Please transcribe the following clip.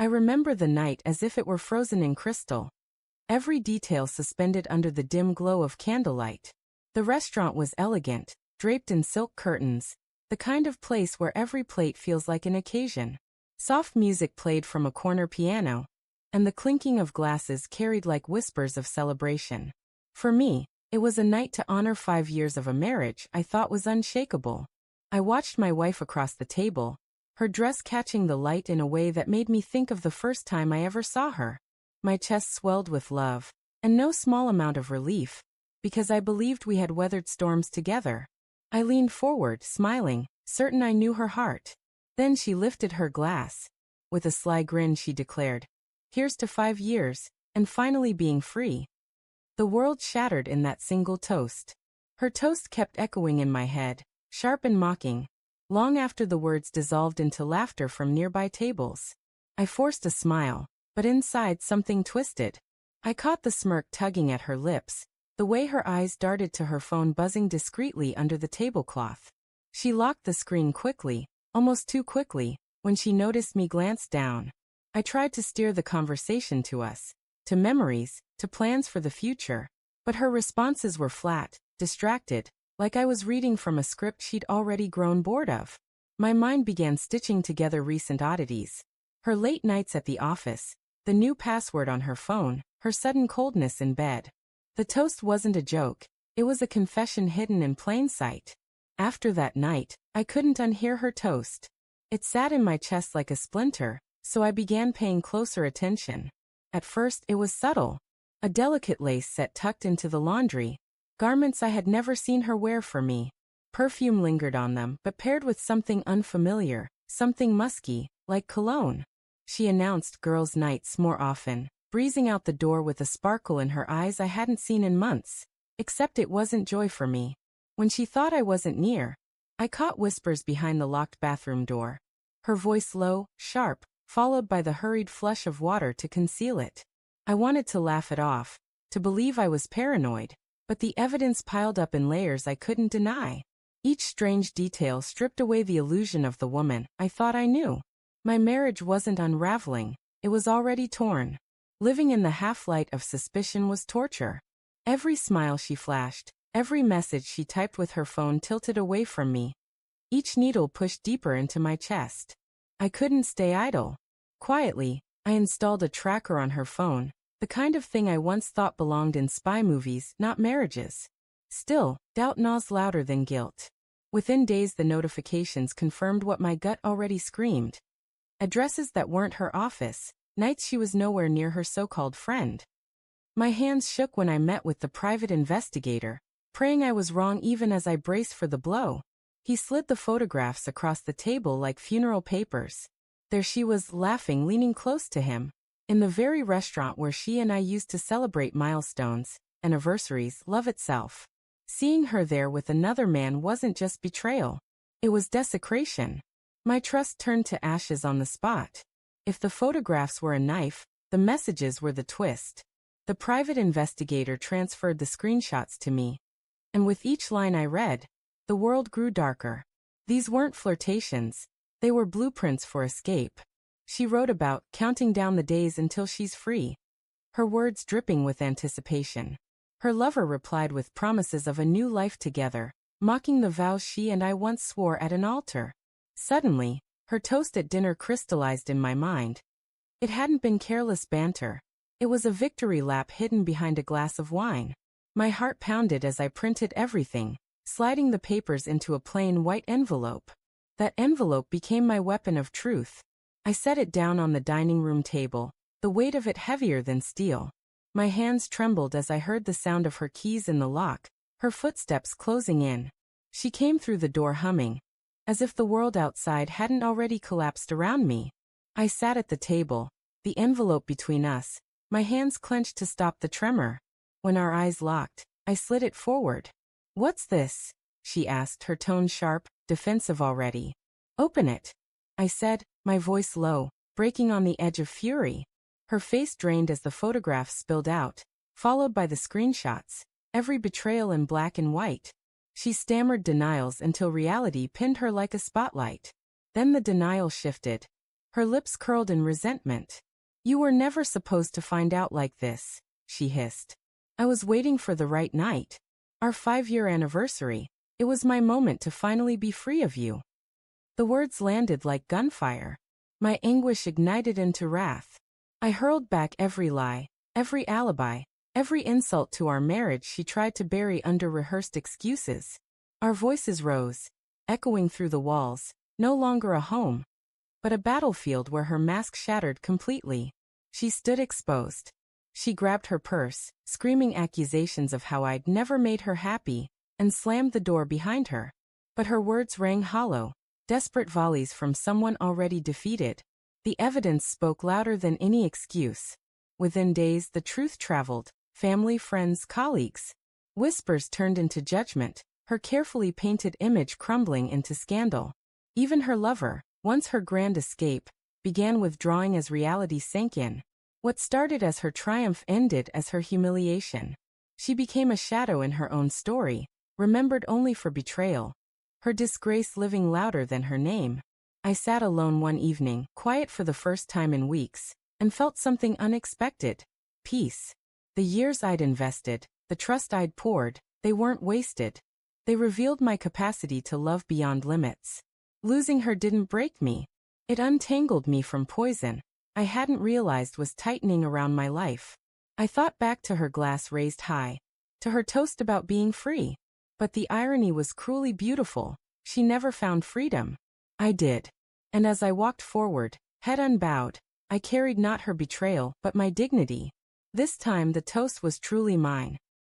I remember the night as if it were frozen in crystal. Every detail suspended under the dim glow of candlelight. The restaurant was elegant, draped in silk curtains, the kind of place where every plate feels like an occasion. Soft music played from a corner piano, and the clinking of glasses carried like whispers of celebration. For me, it was a night to honor 5 years of a marriage I thought was unshakable. I watched my wife across the table, her dress catching the light in a way that made me think of the first time I ever saw her. My chest swelled with love, and no small amount of relief, because I believed we had weathered storms together. I leaned forward, smiling, certain I knew her heart. Then she lifted her glass. With a sly grin she declared, "Here's to 5 years, and finally being free." The world shattered in that single toast. Her toast kept echoing in my head, sharp and mocking, long after the words dissolved into laughter from nearby tables. I forced a smile, but inside something twisted. I caught the smirk tugging at her lips, the way her eyes darted to her phone buzzing discreetly under the tablecloth. She locked the screen quickly, almost too quickly, when she noticed me glance down. I tried to steer the conversation to us, to memories, to plans for the future, but her responses were flat, distracted, like I was reading from a script she'd already grown bored of. My mind began stitching together recent oddities. Her late nights at the office, the new password on her phone, her sudden coldness in bed. The toast wasn't a joke, it was a confession hidden in plain sight. After that night, I couldn't unhear her toast. It sat in my chest like a splinter, so I began paying closer attention. At first it was subtle. A delicate lace set tucked into the laundry, garments I had never seen her wear for me. Perfume lingered on them, but paired with something unfamiliar, something musky, like cologne. She announced girls' nights more often, breezing out the door with a sparkle in her eyes I hadn't seen in months. Except it wasn't joy for me. When she thought I wasn't near, I caught whispers behind the locked bathroom door. Her voice low, sharp, followed by the hurried flush of water to conceal it. I wanted to laugh it off, to believe I was paranoid, but the evidence piled up in layers I couldn't deny. Each strange detail stripped away the illusion of the woman I thought I knew. My marriage wasn't unraveling, it was already torn. Living in the half-light of suspicion was torture. Every smile she flashed, every message she typed with her phone tilted away from me. Each needle pushed deeper into my chest. I couldn't stay idle. Quietly, I installed a tracker on her phone, the kind of thing I once thought belonged in spy movies, not marriages. Still, doubt gnaws louder than guilt. Within days the notifications confirmed what my gut already screamed. Addresses that weren't her office, nights she was nowhere near her so-called friend. My hands shook when I met with the private investigator, praying I was wrong even as I braced for the blow. He slid the photographs across the table like funeral papers. There she was, laughing, leaning close to him, in the very restaurant where she and I used to celebrate milestones, anniversaries, love itself. Seeing her there with another man wasn't just betrayal. It was desecration. My trust turned to ashes on the spot. If the photographs were a knife, the messages were the twist. The private investigator transferred the screenshots to me. And with each line I read, the world grew darker. These weren't flirtations. They were blueprints for escape. She wrote about counting down the days until she's free, her words dripping with anticipation. Her lover replied with promises of a new life together, mocking the vows she and I once swore at an altar. Suddenly, her toast at dinner crystallized in my mind. It hadn't been careless banter. It was a victory lap hidden behind a glass of wine. My heart pounded as I printed everything, sliding the papers into a plain white envelope. That envelope became my weapon of truth. I set it down on the dining room table, the weight of it heavier than steel. My hands trembled as I heard the sound of her keys in the lock, her footsteps closing in. She came through the door humming, as if the world outside hadn't already collapsed around me. I sat at the table, the envelope between us, my hands clenched to stop the tremor. When our eyes locked, I slid it forward. "What's this?" she asked, her tone sharp, defensive already. "Open it," I said, my voice low, breaking on the edge of fury. Her face drained as the photographs spilled out, followed by the screenshots, every betrayal in black and white. She stammered denials until reality pinned her like a spotlight. Then the denial shifted. Her lips curled in resentment. You were never supposed to find out like this, she hissed. I was waiting for the right night. Our 5-year anniversary. It was my moment to finally be free of you. The words landed like gunfire. My anguish ignited into wrath. I hurled back every lie, every alibi, every insult to our marriage she tried to bury under rehearsed excuses. Our voices rose, echoing through the walls, no longer a home, but a battlefield where her mask shattered completely. She stood exposed. She grabbed her purse, screaming accusations of how I'd never made her happy, and slammed the door behind her. But her words rang hollow, desperate volleys from someone already defeated. The evidence spoke louder than any excuse. Within days, the truth traveled. Family, friends, colleagues. Whispers turned into judgment, her carefully painted image crumbling into scandal. Even her lover, once her grand escape, began withdrawing as reality sank in. What started as her triumph ended as her humiliation. She became a shadow in her own story, remembered only for betrayal. Her disgrace living louder than her name. I sat alone one evening, quiet for the first time in weeks, and felt something unexpected. Peace. The years I'd invested, the trust I'd poured, they weren't wasted. They revealed my capacity to love beyond limits. Losing her didn't break me. It untangled me from poison I hadn't realized was tightening around my life. I thought back to her glass raised high, to her toast about being free. But the irony was cruelly beautiful. She never found freedom. I did. And as I walked forward, head unbowed, I carried not her betrayal, but my dignity. This time the toast was truly mine,